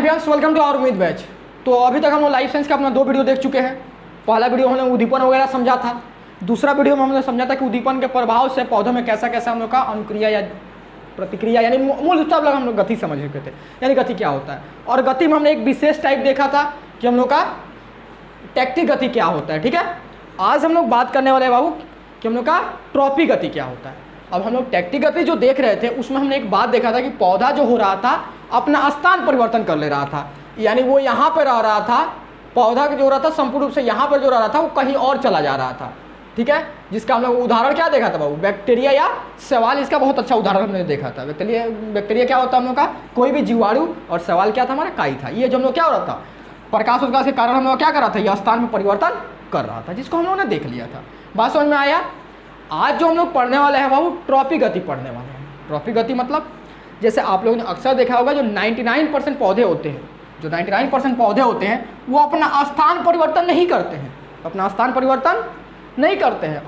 Friends, welcome to our उम्मीद batch. तो अभी तक हम लोग लाइफ साइंस का अपना 2 वीडियो देख चुके हैं। पहला वीडियो हमने उद्दीपन वगैरह समझा था। दूसरा वीडियो में हमने समझा था कि उद्दीपन के प्रभाव से पौधों में कैसा कैसा हम लोग का अनुक्रिया या प्रतिक्रिया यानी मूल रूप से हम लोग गति समझ चुके थे, यानी गति क्या होता है। और गति में हमने एक विशेष टाइप देखा था कि हम लोग का टैक्टिक गति क्या होता है। ठीक है, आज हम लोग बात करने वाले हैं बाबू कि हम लोग का ट्रॉपिक गति क्या होता है। अब हम लोग टैक्टिक गति जो देख रहे थे उसमें हमने एक बात देखा था कि पौधा जो हो रहा था अपना स्थान परिवर्तन कर ले रहा था, यानी वो यहाँ पर रह रहा था, पौधा जो हो रहा था संपूर्ण रूप से यहाँ पर जो रह रहा था वो कहीं और चला जा रहा था। ठीक है, जिसका हम लोग उदाहरण क्या देखा था बाबू, बैक्टीरिया या सवाल। इसका बहुत अच्छा उदाहरण हमने देखा था। बैक्टीरिया क्या होता है हम लोग का, कोई भी जीवाणु, और सवाल क्या था हमारा, काई था। ये जो हम लोग क्या हो रहा था, प्रकाश उत्काश के कारण हम लोग क्या कर रहा था, यह स्थान में परिवर्तन कर रहा था, जिसको हम लोगों ने देख लिया था। बात समझ में आया। आज जो हम लोग पढ़ने वाले हैं बाबू ट्रॉपिक गति पढ़ने वाले हैं। ट्रॉपिक गति मतलब जैसे आप लोगों ने अक्सर देखा होगा जो 99% पौधे होते हैं, जो 99% पौधे होते हैं वो अपना स्थान परिवर्तन नहीं करते हैं, अपना स्थान परिवर्तन नहीं करते हैं,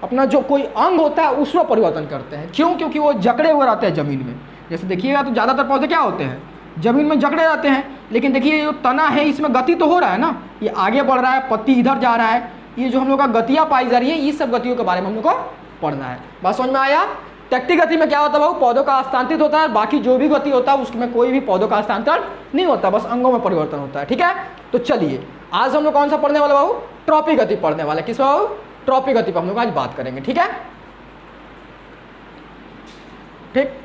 अपना जो कोई अंग होता है उसमें परिवर्तन करते हैं। क्यों? क्योंकि वो जकड़े हुए रहते हैं ज़मीन में। जैसे देखिएगा तो ज़्यादातर पौधे क्या होते हैं, ज़मीन में जकड़े रहते हैं। लेकिन देखिए जो तना है इसमें गति तो हो रहा है ना, ये आगे बढ़ रहा है, पत्ती इधर जा रहा है, ये जो हम लोग का गतियाँ पाई जा रही है, ये सब गतियों के बारे में हम लोग को पढ़ना है। बात समझ में आया। टैक्टिक गति में क्या होता है बाबू, पौधों का हस्तांतरित होता है, बाकी जो भी गति होता है उसमें कोई भी पौधों का हस्तांतरण नहीं होता, बस अंगों में परिवर्तन होता है। ठीक है, तो चलिए आज हम लोग कौन सा पढ़ने वाले बाबू, ट्रॉपिक गति पढ़ने वाले। किस बाबू, ट्रॉपिक गति पर हम लोग आज बात करेंगे। ठीक है, ठीक।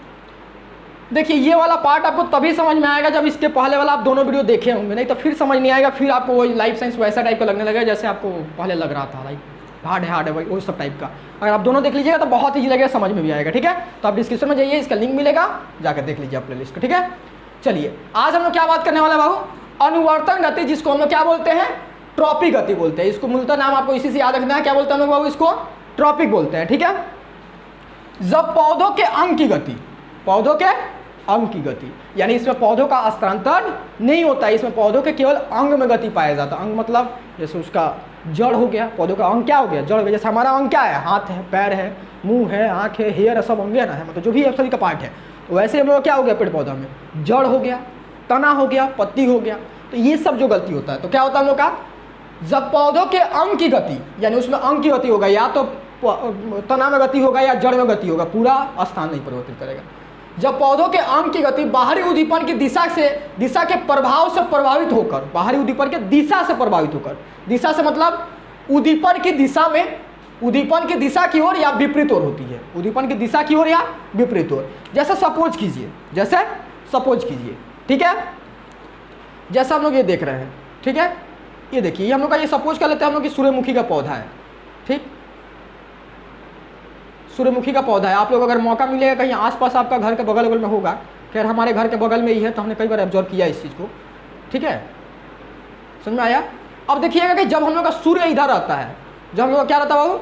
देखिए ये वाला पार्ट आपको तभी समझ में आएगा जब इसके पहले वाला आप दोनों वीडियो देखे होंगे, नहीं तो फिर समझ नहीं आएगा। फिर आपको वही लाइफ साइंस वैसा टाइप का लगने लगेगा जैसे आपको पहले लग रहा था, लाइक हार्ड है वही वो सब टाइप का। अगर आप दोनों देख लीजिएगा तो बहुत ईजी लगेगा, समझ में भी आएगा। ठीक है, तो आप डिस्क्रिप्शन में जाइए, इसका लिंक मिलेगा, जाकर देख लीजिए आप प्लेलिस्ट को। ठीक है, चलिए आज हम लोग क्या बात करने वाले बाबू, अनुवर्तन गति, जिसको हम लोग क्या बोलते हैं, ट्रॉपिक गति बोलते हैं। इसको मूलतः नाम आपको इसी से याद रखना है, क्या बोलते हैं हम लोग बाबू, इसको ट्रॉपिक बोलते हैं। ठीक है, जब पौधों के अंग की गति, पौधों के अंग की गति, यानी इसमें पौधों का हस्तांतरण नहीं होता है, इसमें पौधों के केवल अंग में गति पाया जाता है। अंग मतलब जैसे उसका जड़ हो गया, पौधों का अंग क्या हो गया, जड़ हो गया। जैसे हमारा अंग क्या है, हाथ है, पैर है, मुंह है, आँख है, हेयर है, सब अंगे ना है, मतलब जो भी है सभी का पार्ट है। वैसे हम लोग क्या हो गया, पेड़ पौधा में जड़ हो गया, तना हो गया, पत्ती हो गया, तो ये सब जो गति होता है, तो क्या होता है हम लोग का, जब पौधों के अंग की गति, यानी उसमें अंग की गति होगा, या तो तना में गति होगा या जड़ में गति होगा, पूरा स्थान नहीं परिवर्तित करेगा। जब पौधों के अंग की गति बाहरी उद्दीपन की दिशा के प्रभाव से प्रभावित होकर, बाहरी उद्दीपन के दिशा से प्रभावित होकर, दिशा से मतलब उद्दीपन की दिशा में, उद्दीपन की दिशा की ओर या विपरीत ओर होती है, उद्दीपन की दिशा की ओर या विपरीत ओर। जैसे सपोज कीजिए, जैसे सपोज कीजिए, ठीक है, जैसा हम लोग ये देख रहे हैं। ठीक है, ये देखिए, ये हम लोग का, ये सपोज कर लेते हैं हम लोग की सूर्यमुखी का पौधा है। ठीक, सूर्यमुखी का पौधा है। आप लोग अगर मौका मिलेगा कहीं आसपास आपका घर के बगल में होगा, खैर हमारे घर के बगल में ही है तो हमने कई बार ऑब्जर्व किया इस चीज़ को। ठीक है, समझ में आया। अब देखिएगा कि जब हम लोग का सूर्य इधर आता है, जब हम लोग का क्या रहता है बाबू,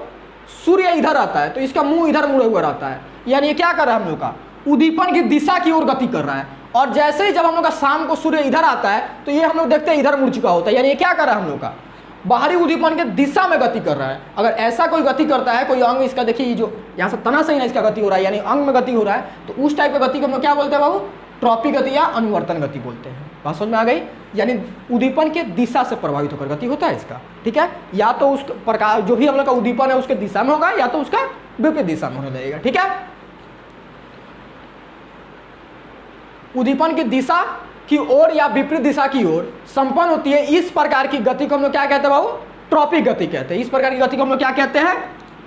सूर्य इधर आता है तो इसका मुंह इधर मुड़े हुआ रहता है, यानी ये क्या कर रहा है हम लोग का, उद्दीपन की दिशा की ओर गति कर रहा है। और जैसे ही जब हम लोग का शाम को सूर्य इधर आता है तो ये हम लोग देखते हैं इधर मुड़ चुका होता है, यानी ये क्या कर रहा है हम लोग का, बाहरी उद्दीपन के दिशा में गति कर रहा है। अगर ऐसा कोई गति करता है, कोई अंग इसका, देखिए जो यहाँ से तना से ही ना इसका गति हो रहा है, यानी अंग में गति हो रहा है, तो उस टाइप की गति को हम लोग क्या बोलते हैं बाबू, ट्रॉपिक गति या अनुवर्तन गति बोलते हैं। बात समझ में आ गई, यानी उद्दीपन के दिशा से प्रभावित होकर गति होता है इसका। ठीक है, या तो उस प्रकार जो भी हम लोग का उद्दीपन है उसके दिशा में होगा, या तो उसका विपरीत दिशा में होने लगेगा। ठीक है, उद्दीपन की दिशा की ओर या विपरीत दिशा की ओर संपन्न होती है इस प्रकार की गति को हम लोग क्या कहते हैं बाबू, ट्रॉपिक गति कहते हैं। इस प्रकार की गति को हम लोग क्या कहते हैं,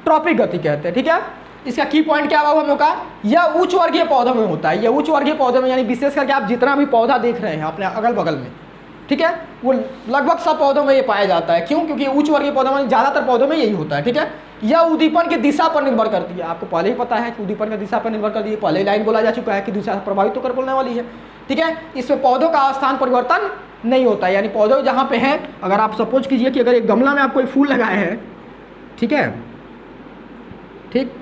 ट्रॉपिक गति कहते हैं। ठीक है, इसका की पॉइंट क्या बाबू हम लोग का, यह उच्च वर्गीय पौधों में होता है। यह उच्च वर्गीय पौधों में, यानी विशेष करके आप जितना भी पौधा देख रहे हैं अपने अगल बगल में, ठीक है, वो लगभग सब पौधों में ये पाया जाता है। क्यों? क्योंकि उच्च वर्गीय पौधों में, ज़्यादातर पौधों में यही होता है। ठीक है, यह उद्दीपन की दिशा पर निर्भर करती है। आपको पहले ही पता है कि उद्दीपन की दिशा पर निर्भर करती है, पहले ही लाइन बोला जा चुका है कि दिशा प्रभावित होकर बोलने वाली है। ठीक है, इसमें पौधों का स्थान परिवर्तन नहीं होता है, यानी पौधे जहाँ पे है, अगर आप सपोज कीजिए कि अगर एक गमला में आप कोई फूल लगाए हैं, ठीक है, ठीक,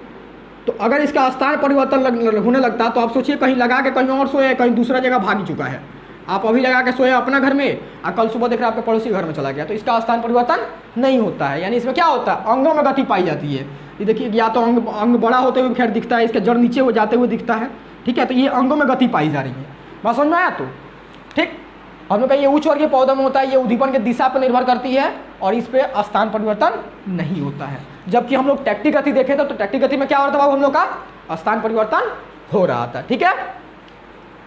तो अगर इसका स्थान परिवर्तन होने लगता तो आप सोचिए कहीं लगा के कहीं और सोए, कहीं दूसरा जगह भाग चुका है। आप अभी लगा के सोए अपना घर में और कल सुबह देख रहे आपके पड़ोसी घर में चला गया, तो इसका स्थान परिवर्तन नहीं होता है। यानी इसमें क्या होता है, अंगों में गति पाई जाती है। ये देखिए, या तो अंग बड़ा होते हुए खैर दिखता है, इसके जड़ नीचे हो जाते हुए दिखता है। ठीक है, तो ये अंगों में गति पाई जा रही है। बात समझ में आया? तो ठीक, हम लोग का ये उच्च वर्गीय पौधों में होता है, ये उद्दीपन के दिशा पर निर्भर करती है और इस पे स्थान परिवर्तन नहीं होता है। जबकि हम लोग टैक्टिक गति देखे थे तो टैक्टिक गति में क्या हो रहा था बाबू, हम लोग का स्थान परिवर्तन हो रहा था। ठीक है,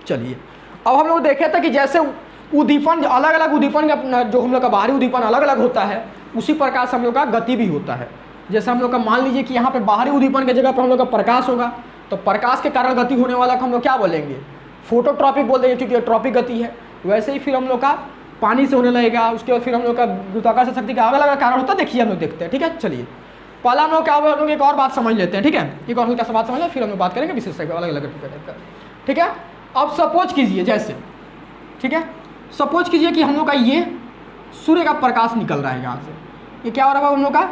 चलिए अब हम लोग देखे थे कि जैसे उद्दीपन अलग अलग उद्दीपन का जो हम लोग का बाहरी उद्दीपन अलग अलग होता है, उसी प्रकार से हम लोग का गति भी होता है। जैसे हम लोग का मान लीजिए कि यहाँ पे बाहरी उद्दीपन की जगह पर हम लोग का प्रकाश होगा, तो प्रकाश के कारण गति होने वाला को हम लोग क्या बोलेंगे, फोटोट्रॉपिक बोल देंगे, क्योंकि ट्रॉपिक गति है। वैसे ही फिर हम लोग का पानी से होने लगेगा, उसके बाद फिर हम लोग का गुरुत्वाकर्षण शक्ति का अलग अलग कारण होता है। देखिए हम लोग देखते हैं। ठीक है, चलिए पहला हम लोग क्या हम लोग एक और बात समझ लेते हैं। ठीक है, एक और हल्का सा बात समझ लें, फिर हम लोग बात करेंगे विशेष अलग अलग का। ठीक है, अब सपोज कीजिए जैसे, ठीक है, सपोज कीजिए कि हम लोग का ये सूर्य का प्रकाश निकल रहा है यहाँ से, ये क्या हो रहा है हम लोग का,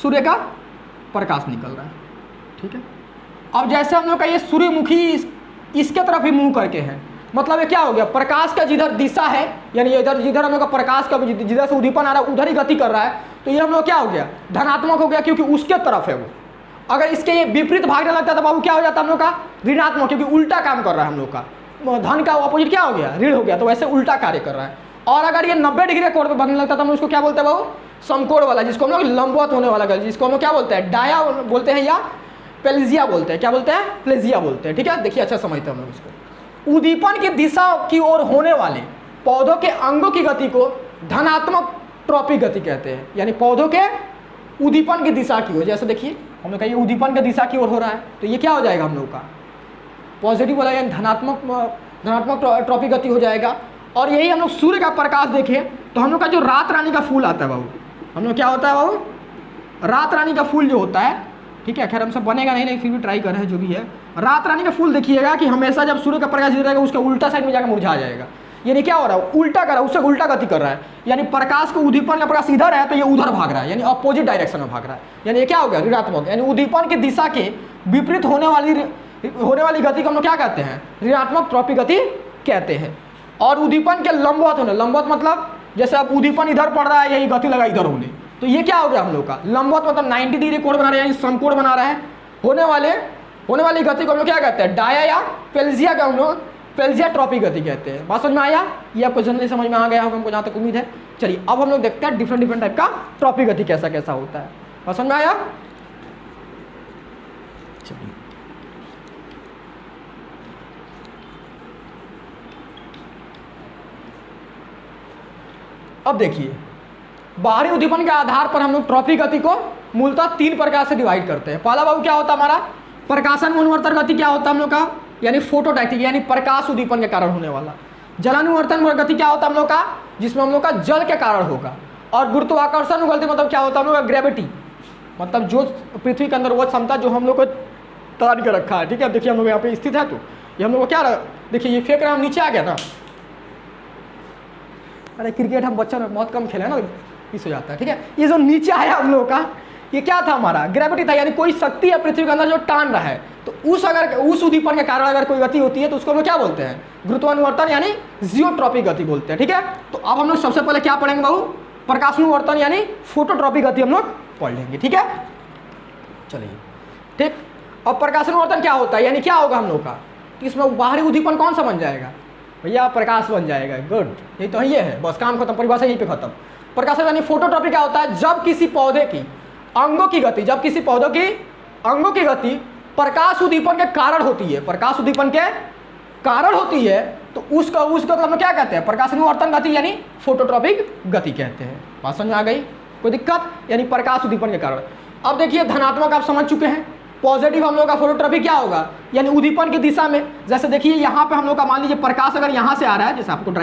सूर्य का प्रकाश निकल रहा है। ठीक है, अब जैसे हम लोग का ये सूर्यमुखी इसके तरफ ही मुंह करके है, मतलब ये क्या हो गया, प्रकाश का जिधर दिशा है, यानी इधर जिधर हम लोग का प्रकाश का जिधर से उद्दीपन आ रहा है उधर ही गति कर रहा है, तो ये हम लोग क्या हो गया, धनात्मक हो गया, क्योंकि उसके तरफ है वो। अगर इसके ये विपरीत भागने लगता है तो बाबू क्या हो जाता है हम लोग का, ऋणात्मक, क्योंकि उल्टा काम कर रहा है हम लोग का, धन का ऑपोजिट क्या हो गया, ऋण हो गया, तो वैसे उल्टा कार्य कर रहा है। और अगर ये 90 डिग्री कोण पे भागने लगता है तो हम उसको क्या बोलते हैं बाबू, समकोण वाला, जिसको हम लोग लंबवत होने वाला, जिसको हम लोग क्या बोलते हैं, डाया बोलते हैं या प्लेजिया बोलते हैं। क्या बोलते हैं, प्लेजिया बोलते हैं। ठीक है, देखिए अच्छा समझते हैं हम लोग इसको। उद्दीपन की दिशा की ओर होने वाले पौधों के अंगों की गति को धनात्मक ट्रॉपिक गति कहते हैं, यानी पौधों के उद्दीपन की दिशा की ओर। जैसे देखिए हम लोग का ये उद्दीपन की दिशा की ओर हो रहा है, तो ये क्या हो जाएगा हम लोग का, पॉजिटिव वाला यानी धनात्मक ट्रॉपिक गति हो जाएगा। और यही हम लोग सूर्य का प्रकाश देखें तो हम लोग का जो रात रानी का फूल आता है बाबू, हम लोग क्या होता है बाबू, रात रानी का फूल जो होता है, ठीक है, खैर हमसे बनेगा नहीं, लेकिन फिर भी ट्राई कर रहे हैं जो भी है। रात रानी का फूल देखिएगा कि हमेशा जब सूर्य का प्रकाश रहेगा उसका उल्टा साइड में जाकर मुरझा जाएगा, यानी क्या हो रहा है, उल्टा कर रहा है, उससे उल्टा गति कर रहा है। यानी प्रकाश को उद्दीपन का प्रकाश इधर है तो ये उधर भाग रहा है, यानी अपोजिट डायरेक्शन में भाग रहा है, यानी ये क्या हो गया, ऋणात्मक। यानी उद्दीपन की दिशा के विपरीत होने वाली गति को हम लोग क्या कहते हैं, ऋणात्मक ट्रॉपिक गति कहते हैं। और उद्दीपन के लंबवत होने, लंबवत मतलब जैसे अब उद्दीपन इधर पड़ रहा है, यही गति लगा इधर होने, तो ये क्या हो गया हम लोग का, लंबवत मतलब 90 डिग्री कोण बना रहे हैं, यानी समकोण बना रहा है। होने वाली गति को हम लोग क्या कहते हैं, डाया या पेल्जिया का हम लोग पेल्जिया ट्रॉपिक गति कहते हैं। बात समझ में आया, ये आपको जनरली समझ में आ गया होगा, हमको जहाँ तक उम्मीद है। चलिए अब हम लोग देखते हैं डिफरेंट टाइप का ट्रॉपिक गति कैसा कैसा होता है। बात समझ में आया, चलिए अब देखिए, बाहरी उद्दीपन के आधार पर हम लोग ट्रॉपिक गति को मूलतः 3 प्रकार से डिवाइड करते हैं। पहला बाबू क्या होता है हमारा, प्रकाशन अनुवर्तन गति क्या होता है हम लोग का, यानी फोटोटैक्टिक, यानी प्रकाश उद्दीपन के कारण होने वाला। जलानुवर्तन गति क्या होता है हम लोग का, जिसमें हम लोग का जल के कारण होगा। और गुरुत्वाकर्षण गति मतलब क्या होता है हम लोग का, ग्रेविटी, मतलब जो पृथ्वी के अंदर वो क्षमता जो हम लोग को तान के रखा है। ठीक है, देखिए हम लोग यहाँ पे स्थित है, तो ये हम लोग को क्या, देखिए ये फेंक रहे हम नीचे आ गया ना। अरे क्रिकेट हम बच्चों में बहुत कम खेले ना, इस हो जाता है। ठीक है, ये जो नीचे आया हम लोग का, ये क्या था हमारा, ग्रेविटी था, यानी कोई शक्ति है पृथ्वी के अंदर जो टान रहा है। तो उस उद्दीपन के कारण अगर कोई गति होती है तो उसको हम लोग क्या बोलते हैं, गुरुत्वानुवर्तन यानी जियोट्रॉपिक गति बोलते हैं। ठीक है, तो अब हम लोग सबसे पहले क्या पढ़ेंगे बाबू, प्रकाशानुवर्तन यानी फोटोट्रॉपिक गति हम लोग पढ़ लेंगे। ठीक है, चलिए ठीक। अब प्रकाशानुवर्तन क्या होता है, यानी क्या होगा हम लोग का, तो इसमें बाहरी उद्दीपन कौन सा बन जाएगा भैया, प्रकाश बन जाएगा। गुड, यही तो ये है, बस काम खत्म, परिभाषा यहीं पे खत्म। प्रकाश यानी फोटोट्रॉपिक क्या होता है, जब किसी पौधे की अंगों की गति, जब किसी पौधों की अंगों की गति प्रकाश उद्दीपन के कारण होती है, प्रकाश उद्दीपन के कारण होती है, तो उसको हम लोग क्या कहते हैं, प्रकाशानुवर्तन गति यानी फोटोट्रॉपिक गति कहते हैं। बात समझ में आ गई, कोई दिक्कत, यानी प्रकाश उद्दीपन के कारण। अब देखिए धनात्मक आप समझ चुके हैं, पॉजिटिव हम लोग का फोटोट्रॉपिक क्या होगा, यानी उद्दीपन की दिशा में। जैसे देखिए यहाँ पे हम लोग का मान लीजिए प्रकाश अगर यहाँ से आ रहा है, जैसे आपको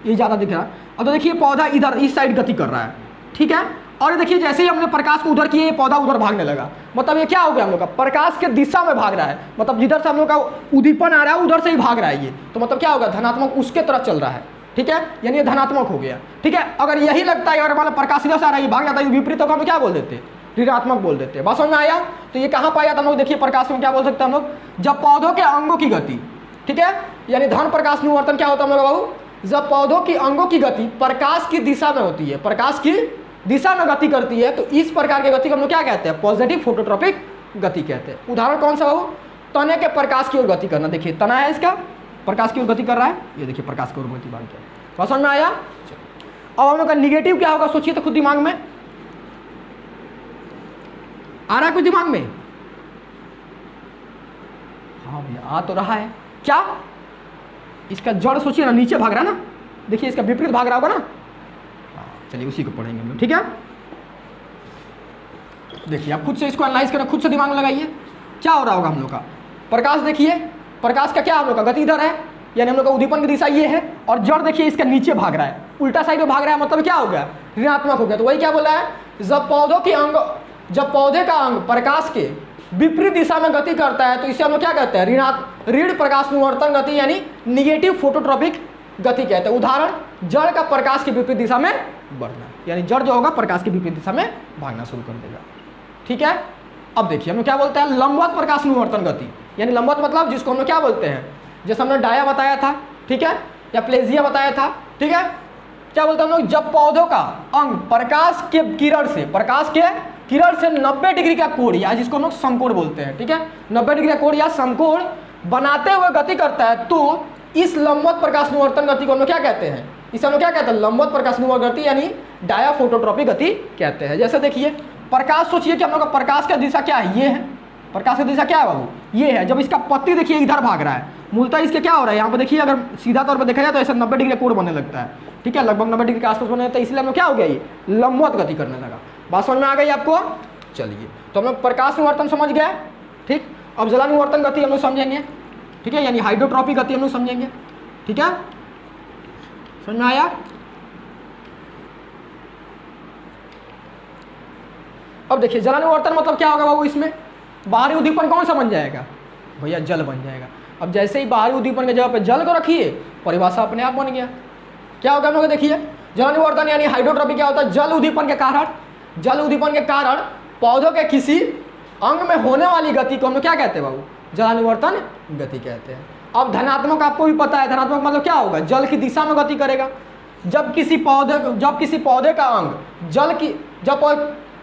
ये ज़्यादा दिख रहा है, अब तो देखिए पौधा इधर इस साइड गति कर रहा है। ठीक है, और देखिए जैसे ही हमने प्रकाश को उधर किए, ये पौधा उधर भागने लगा, मतलब ये क्या हो गया हम लोग का, प्रकाश के दिशा में भाग रहा है, मतलब जिधर से हम लोग का उद्दीपन आ रहा है उधर से ही भाग रहा है ये, तो मतलब क्या होगा, धनात्मक उसके तरफ चल रहा है। ठीक है, यानी ये धनात्मक हो गया। ठीक है, अगर यही लगता है, अगर मतलब प्रकाश इधर से आ रहा है भाग जाता है, विपरीत होगा, हम क्या बोल देते हैं, ऋणात्मक बोल देते हैं। बात समझ में आया, तो ये कहाँ पाया था हम लोग, देखिए प्रकाश में क्या बोल सकते हैं हम लोग, जब पौधों के अंगों की गति, ठीक है, यानी धन प्रकाशानुवर्तन क्या होता है हम लोग बाबू, जब पौधों की अंगों की गति प्रकाश की दिशा में होती है, प्रकाश की दिशा में गति करती है, तो इस प्रकार की गति को हम लोग क्या कहते हैं, पॉजिटिव फोटोट्रॉपिक गति कहते हैं। उदाहरण कौन सा बाबू, तने के प्रकाश की ओर गति करना। देखिए तना है इसका, प्रकाश की ओर गति कर रहा है, ये देखिए प्रकाश की ओर गति भाग गया। बात समझ में आया? अब हम लोग का निगेटिव क्या होगा, सोचिए तो खुद दिमाग में आ रहा है कुछ दिमाग में? हाँ भैया आ तो रहा है। क्या इसका जड़ सोचिए ना, नीचे भाग रहा है ना, देखिए इसका विपरीत भाग रहा होगा ना। चलिए उसी को पढ़ेंगे हम लोग, ठीक है। देखिए आप खुद से इसको एनालाइज करें, खुद से दिमाग में लगाइए क्या हो रहा होगा हम लोग का। प्रकाश देखिए, प्रकाश का क्या हम लोग का गति इधर है, यानी हम लोग का उद्दीपन की दिशा ये है, और जड़ देखिए इसका नीचे भाग रहा है, उल्टा साइड में भाग रहा है, मतलब क्या हो गया, ऋणात्मक हो गया। तो वही क्या बोला है, जब पौधे का अंग प्रकाश के विपरीत दिशा में गति करता है तो इसे हम लोग क्या कहते हैं, ऋण प्रकाश निवर्तन गति यानी निगेटिव फोटोट्रॉपिक गति कहते हैं। उदाहरण, जड़ का प्रकाश के विपरीत दिशा में बढ़ना, यानी जड़ जो होगा प्रकाश के विपरीत दिशा में भागना शुरू कर देगा, ठीक है। अब देखिए हम लोग क्या बोलते हैं, लंबवत प्रकाश निवर्तन गति, यानी लंबवत मतलब जिसको हम लोग क्या बोलते हैं, जैसे हमने डाया बताया था, ठीक है, या प्लेजिया बताया था, ठीक है। क्या बोलते हैं हम लोग, जब पौधों का अंग प्रकाश के किरण से 90 डिग्री का कोण, या जिसको हम लोग समकोण बोलते हैं, ठीक है, 90 डिग्री का कोण या समकोण बनाते हुए गति करता है, तो इस लंबवत प्रकाश निवर्तन गति को हम लोग क्या कहते हैं, इसे हम लोग क्या कहते हैं, लंबवत प्रकाश निवर्तन गति यानी डायाफोटोट्रॉपिक गति कहते हैं। जैसे देखिए प्रकाश, सोचिए कि हम लोग का प्रकाश का दिशा क्या है, ये है, प्रकाश की दिशा क्या है बाबू, ये है। जब इसका पत्ती देखिए इधर भाग रहा है, मूलतः इसके क्या हो रहा है, यहाँ पर देखिए अगर सीधा तौर पर देखा जाए तो ऐसा 90 डिग्री कोण बनने लगता है, ठीक है, लगभग 90 डिग्री के आसपास बनने लगता है, इसलिए हम लोग क्या हो गया, ये लंबवत गति करने लगा। बात समझ में आ गई आपको? चलिए तो हम लोग प्रकाश निवर्तन समझ गए, ठीक। अब जलानुवर्तन गति हम लोग समझेंगे, ठीक है, यानी हाइड्रोट्रॉपिक गति हम लोग समझेंगे, ठीक है, समझ में आया? अब देखिए जलानुवर्तन मतलब क्या होगा बाबू, इसमें बाहरी उद्दीपन कौन सा बन जाएगा भैया, जल बन जाएगा। अब जैसे ही बाहरी उद्दीपन की जगह पे जल को रखिए, परिभाषा अपने आप बन गया। क्या होगा हम लोग देखिए, जलानुवर्तन यानी हाइड्रोट्रॉपिक क्या होता है, जल उद्दीपन के कारण पौधों के किसी अंग में होने वाली गति को हम लोग क्या कहते हैं बाबू, जलानुवर्तन गति कहते हैं। अब धनात्मक आपको भी पता है, धनात्मक मतलब क्या होगा, जल की दिशा में गति करेगा। जब किसी पौधे का अंग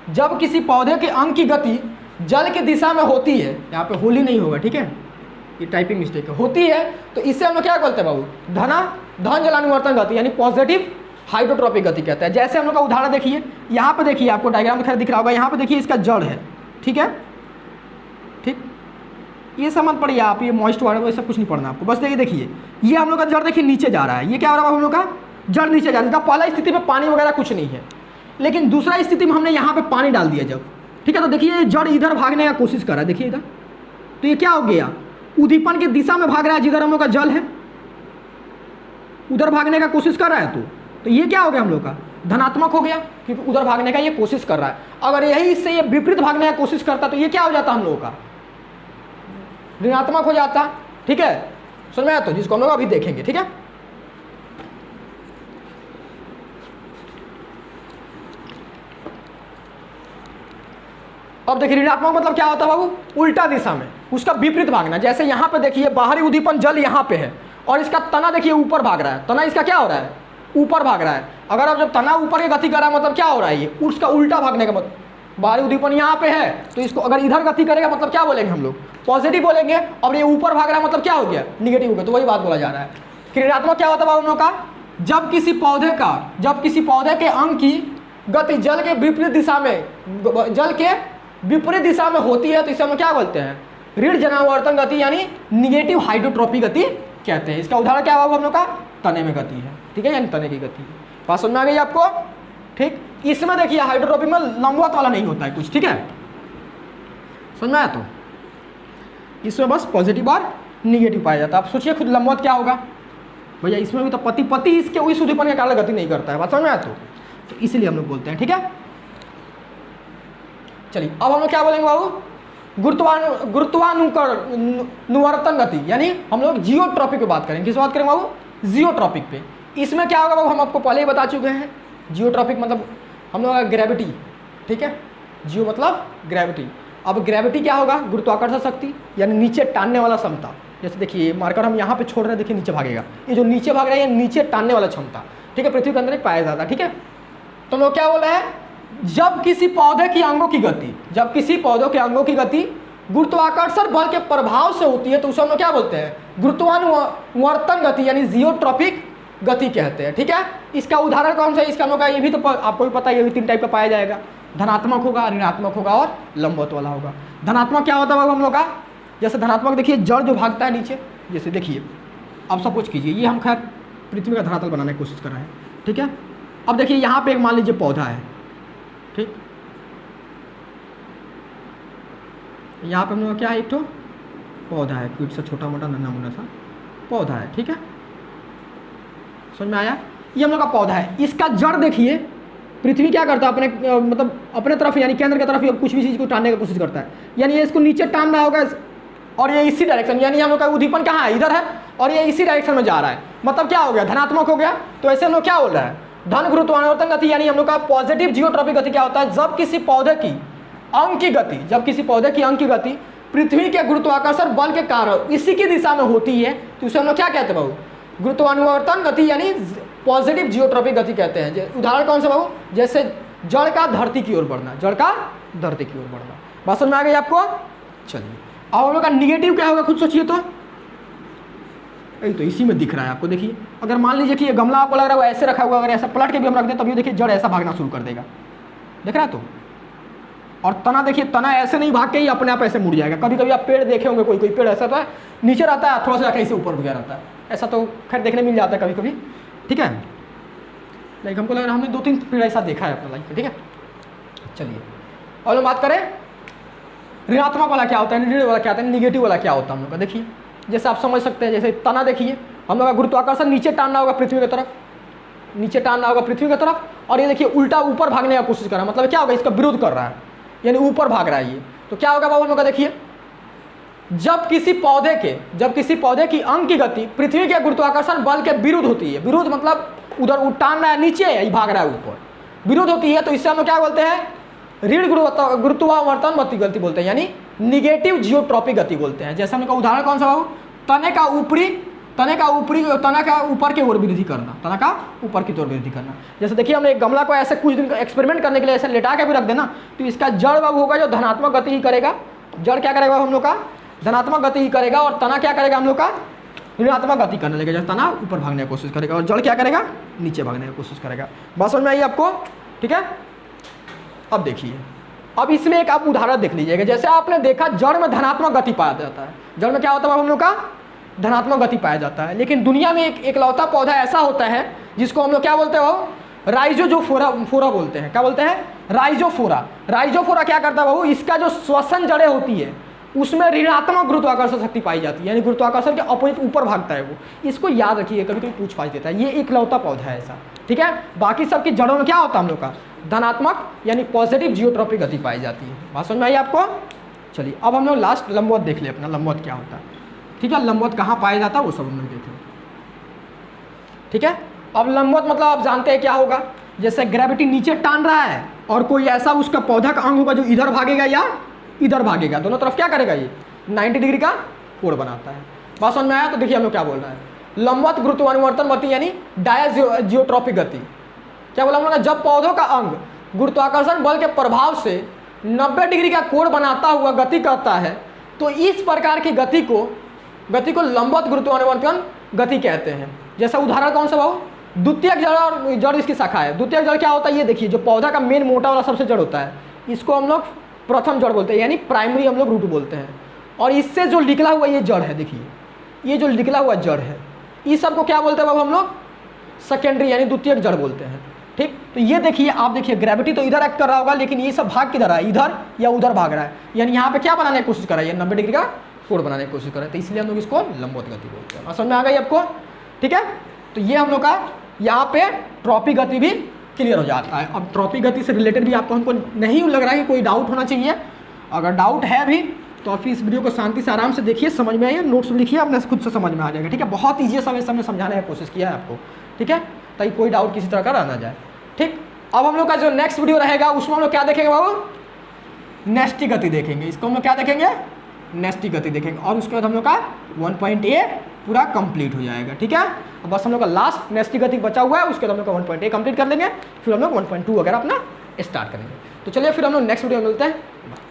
जब किसी पौधे के अंग की गति जल की दिशा में होती है, यहाँ पे होली नहीं होगा, ठीक है, ये टाइपिंग मिस्टेक है, होती है, तो इससे हम लोग क्या बोलते हैं बाबू, धन जलानुवर्तन गति यानी पॉजिटिव हाइड्रोट्रॉपिक गति कहते हैं। जैसे हम लोग का उदाहरण देखिए, यहाँ पे देखिए आपको डायग्राम में दिख रहा होगा, यहाँ पे देखिए इसका जड़ है, ठीक है, ठीक, ये समझ पड़िए आप, ये मॉइस्ट वाटर वो सब कुछ नहीं पढ़ना आपको, बस देखिए ये हम लोग का जड़ देखिए नीचे जा रहा है, ये क्या हो रहा है हम लोग का जड़ नीचे जा रहा है। इसका पहला स्थिति में पानी वगैरह कुछ नहीं है, लेकिन दूसरा स्थिति में हमने यहाँ पे पानी डाल दिया जब, ठीक है, तो देखिए ये जड़ इधर भागने का कोशिश कर रहा है, देखिए इधर, तो ये क्या हो गया, उद्दीपन की दिशा में भाग रहा है, जिधर हम लोग का जल है उधर भागने का कोशिश कर रहा है, तो ये क्या हो गया हम लोग का धनात्मक हो गया, क्योंकि उधर भागने का ये कोशिश कर रहा है। अगर यही इससे ये विपरीत भागने का कोशिश करता तो ये क्या हो जाता हम लोगों का, ऋणात्मक हो जाता, ठीक है, समझ में आया? तो जिसको हम लोग अभी देखेंगे, ठीक है। अब देखिए ऋणात्मक मतलब क्या होता है बाबू, उल्टा दिशा में, उसका विपरीत भागना। जैसे यहाँ पे देखिए बाहरी उद्दीपन जल यहाँ पे है और इसका तना देखिए ऊपर भाग रहा है, तना इसका क्या हो रहा है, ऊपर भाग रहा है। अगर अब जब तना ऊपर की गति कर रहा है मतलब क्या हो रहा है, ये उसका उल्टा भागने का मतलब, बाहरी उद्दीपन यहाँ पे है तो इसको अगर इधर गति करेगा मतलब क्या बोलेंगे हम लोग, पॉजिटिव बोलेंगे, और ये ऊपर भाग रहा है मतलब क्या हो गया, निगेटिव हो गया। तो वही बात बोला जा रहा है। ऋणात्मक क्या होता है बाबू हम लोग का, जब किसी पौधे के अंग की गति जल के विपरीत दिशा में होती है तो इसे हम क्या बोलते हैं, ऋण जलानुवर्तन गति यानी निगेटिव हाइड्रोट्रॉपिक गति कहते हैं। इसका उदाहरण क्या होगा हम लोग का, तने में गति है, ठीक है, यानी तने की गति। बात समझ में आ गई आपको? ठीक, इसमें देखिए हाइड्रोट्रॉपिक में लंबवत वाला नहीं होता है कुछ, ठीक है, समझ में आया? तो इसमें बस पॉजिटिव और निगेटिव पाया जाता है। आप सोचिए खुद लंबवत क्या होगा भैया, इसमें भी तो पति इसके इस उद्दीपन के कारण गति नहीं करता है। बात समझ में आया? तो इसीलिए हम लोग बोलते हैं, ठीक है। चलिए अब हम लोग क्या बोलेंगे बाबू, गुरुत्वानुवर्तन गति, यानी हम लोग जियोट्रॉपिक पे बात करेंगे। किस बात करेंगे बाबू, जियोट्रॉपिक पे। इसमें क्या होगा बाबू, हम आपको पहले ही बता चुके हैं, जियोट्रॉपिक मतलब हम लोग ग्रेविटी, ठीक है, जियो मतलब ग्रेविटी। अब ग्रेविटी क्या होगा, गुरुत्वाकर्षण शक्ति यानी नीचे टानने वाला क्षमता। जैसे देखिए मार्कर हम यहाँ पे छोड़ रहे हैं, देखिए नीचे भागेगा, ये जो नीचे भाग रहा है ये नीचे टानने वाला क्षमता, ठीक है, पृथ्वी के अंदर एक पाया जाता है, ठीक है। तो हम लोग क्या बोल रहे हैं, जब किसी पौधे के अंगों की गति गुरुत्वाकर्षण बल के प्रभाव से होती है तो उसे हम लोग क्या बोलते हैं, गुरुत्वानुवर्तन गति यानी जियोट्रॉपिक गति कहते हैं। ठीक है, इसका उदाहरण कौन सा है, इसका हम लोग का ये भी तो आपको भी पता है, ये भी 3 टाइप का पाया जाएगा, धनात्मक होगा, ऋणात्मक होगा और लंबवत वाला होगा। धनात्मक क्या होता है बाबू हम लोग का, जैसे धनात्मक देखिए जड़ जो भागता है नीचे, जैसे देखिए अब सपोज कीजिए ये हम खैर पृथ्वी का धरातल बनाने की कोशिश कर रहे हैं। ठीक है, अब देखिए यहाँ पे एक मान लीजिए पौधा है, ठीक, यहाँ पे हम लोग क्या है, एक तो पौधा है, पीठ से छोटा मोटा नन्हा मुन्ना सा पौधा है। ठीक है, समझ में आया, ये हम लोग का पौधा है, इसका जड़ देखिए पृथ्वी क्या करता है, अपने मतलब अपने तरफ यानी केंद्र की तरफ कुछ भी चीज़ को टानने की कोशिश करता है, यानी ये इसको नीचे टान रहा होगा और ये इसी डायरेक्शन, यानी हम लोग का उद्दीपन कहाँ है, इधर है, और ये इसी डायरेक्शन में जा रहा है, मतलब क्या हो गया, धनात्मक हो गया। तो ऐसे हम लोग क्या बोल रहे हैं, धन गुरुत्वानुवर्तन गति यानी हम लोग का पॉजिटिव जियोट्रॉपिक गति क्या होता है, जब किसी पौधे की अंग की गति, जब किसी पौधे की अंग की गति पृथ्वी के गुरुत्वाकर्षण बल के कारण इसी की दिशा में होती है तो उसे हम लोग क्या कहते हैं बाबू, गुरुत्वानुवर्तन गति यानी पॉजिटिव जियोट्रॉपिक गति कहते हैं। उदाहरण कौन सा बाबू, जैसे जड़ का धरती की ओर बढ़ना, जड़ का धरती की ओर बढ़ना, बात समझ में आ गई आपको। चलिए अब हम लोग का निगेटिव क्या होगा, खुद सोचिए तो, यही तो इसी में दिख रहा है आपको। देखिए अगर मान लीजिए कि ये गमला आपको लग रहा है वो ऐसे रखा हुआ, अगर ऐसा पलट के भी हम रख दें तभी देखिए जड़ ऐसा भागना शुरू कर देगा, देख रहा है तो। और तना देखिए, तना ऐसे नहीं भाग के ही अपने आप ऐसे मुड़ जाएगा। कभी कभी आप पेड़ देखे होंगे, कोई कोई पेड़ ऐसा तो है नीचे रहता है, थोड़ा सा जाके इसे ऊपर गया रहता है, ऐसा तो खैर देखने मिल जाता है कभी कभी। ठीक है, लाइक हमको लग रहा है हमने 2-3 पेड़ ऐसा देखा है अपना लाइफ में। ठीक है, चलिए और हम बात करें ऋणात्मक वाला क्या होता है, ऋण वाला क्या होता है, निगेटिव वाला क्या होता है हम लोग का। देखिए जैसे आप समझ सकते हैं, जैसे तना देखिए हम लोग का गुरुत्वाकर्षण नीचे टानना होगा पृथ्वी की तरफ, नीचे टानना होगा पृथ्वी की तरफ, और ये देखिए उल्टा ऊपर भागने का कोशिश कर रहा है, मतलब क्या होगा, इसका विरोध कर रहा है, यानी ऊपर भाग रहा है ये। तो क्या होगा बाबू हम लोग का, देखिए जब किसी पौधे की अंग की गति पृथ्वी के गुरुत्वाकर्षण बल के विरुद्ध होती है, विरुद्ध मतलब उधर टान रहा है नीचे, या भाग रहा है ऊपर, विरुद्ध होती है, तो इससे हम लोग क्या बोलते हैं, ऋण गुरुत्वावर्तन गति बोलते हैं, यानी निगेटिव जियोट्रॉपिक गति बोलते हैं। जैसे हम लोग का उदाहरण कौन सा बाबू, तना का ऊपर की ओर वृद्धि करना, तना का ऊपर की ओर वृद्धि करना। जैसे देखिए हमने एक गमला को ऐसे कुछ दिन एक्सपेरिमेंट करने के लिए ऐसे लेटा के भी रख देना, तो इसका जड़ बाबू होगा जो धनात्मक गति ही करेगा, जड़ क्या करेगा हम लोग का, धनात्मक गति ही करेगा, और तना क्या करेगा हम लोग का, ऋणात्मक गति करने लगेगा, जब तना ऊपर भागने की कोशिश करेगा और जड़ क्या करेगा, नीचे भागने की कोशिश करेगा। बात समझ में आई आपको। ठीक है, अब देखिए, अब इसमें एक आप उदाहरण देख लीजिएगा। जैसे आपने देखा जड़ में धनात्मक गति पाया जाता है, जड़ में क्या होता है हम लोग का, धनात्मक गति पाया जाता है। लेकिन दुनिया में एक एकलौता पौधा ऐसा होता है जिसको हम लोग क्या बोलते हो, राइजोफोरा बोलते हैं। क्या बोलते हैं, राइजोफोरा। राइजोफोरा क्या करता है बाबू, इसका जो श्वसन जड़ें होती है उसमें ऋणात्मक गुरुत्वाकर्षण शक्ति पाई जाती है, यानी गुरुत्वाकर्षण के अपोजिट ऊपर भागता है वो। इसको याद रखिए, कभी कभी पूछ पाछ देता है, ये एकलौता पौधा है ऐसा। ठीक है, बाकी सबकी जड़ों में क्या होता है हम लोग का, धनात्मक यानी पॉजिटिव जियोट्रॉपिक गति पाई जाती है। बात समझ में आई आपको। चलिए अब हम लोग लास्ट लंबवत देख ले अपना, लंबवत क्या होता है। ठीक है, लंबवत कहाँ पाया जाता है वो सब हम लोग देख लें। ठीक है, अब लंबवत मतलब आप जानते हैं क्या होगा, जैसे ग्रेविटी नीचे टान रहा है और कोई ऐसा उसका पौधा का अंग होगा जो इधर भागेगा या इधर भागेगा, दोनों तरफ क्या करेगा, ये 90 डिग्री का कोण बनाता है। बात समझ में आया। तो देखिए हम लोग क्या बोल रहे हैं, लंबवत गुरुत्वानुवर्तन गति यानी डायजियोट्रॉपिक गति। क्या बोला हम लोग, जब पौधों का अंग गुरुत्वाकर्षण बल के प्रभाव से 90 डिग्री का कोण बनाता हुआ गति करता है तो इस प्रकार की गति को लंबवत गुरुत्वानुवर्तन गति कहते हैं। जैसा उदाहरण कौन सा बाबू, द्वितीयक जड़ और जड़ इसकी शाखा है। द्वितीयक जड़ क्या होता है, ये देखिए जो पौधा का मेन मोटा वाला सबसे जड़ होता है, इसको हम लोग प्रथम जड़ बोलते हैं, यानी प्राइमरी हम लोग रूट बोलते हैं। और इससे जो निकला हुआ ये जड़ है, देखिए ये जो निकला हुआ जड़ है, इस सब को क्या बोलते हैं बाबू हम लोग, सेकेंडरी यानी द्वितीयक जड़ बोलते हैं। ठीक, तो ये देखिए आप देखिए ग्रेविटी तो इधर एक्ट कर रहा होगा, लेकिन ये सब भाग किधर है, इधर या उधर भाग रहा है, यानी यहाँ पे क्या बनाने की कोशिश कर रहा है, ये 90 डिग्री का कोण बनाने की कोशिश कर रहा है, तो इसलिए हम लोग इसको लंबवत गति बोलते हैं। समझ में आ गई आपको। ठीक है, तो ये हम लोग का यहाँ पे ट्रॉपिक गति भी क्लियर हो जाता है। अब ट्रॉपिक गति से रिलेटेड भी आपको हमको नहीं लग रहा है कि कोई डाउट होना चाहिए, अगर डाउट है भी तो आप इस वीडियो को शांति से आराम से देखिए, समझ में आइए, नोट्स लिखिए, अपने खुद से समझ में आ जाएगा। ठीक है, बहुत ईजी समय से हमने समझाने की कोशिश किया है आपको। ठीक है, ताकि कोई डाउट किसी तरह का रह ना जाए। ठीक, अब हम लोग का जो नेक्स्ट वीडियो रहेगा उसमें हम लोग क्या देखेंगे बाबू, नेस्टी गति देखेंगे। इसको हम लोग क्या देखेंगे, नेस्टी गति देखेंगे, और उसके बाद हम लोग का 1.A पूरा कंप्लीट हो जाएगा। ठीक है, अब बस हम लोग का लास्ट नेस्टी गति बचा हुआ है, उसके बाद हम लोग का 1.A कंप्लीट कर लेंगे, फिर हम लोग 1.2 वगैरह अपना स्टार्ट करेंगे। तो चलिए फिर हम लोग नेक्स्ट वीडियो में मिलते हैं।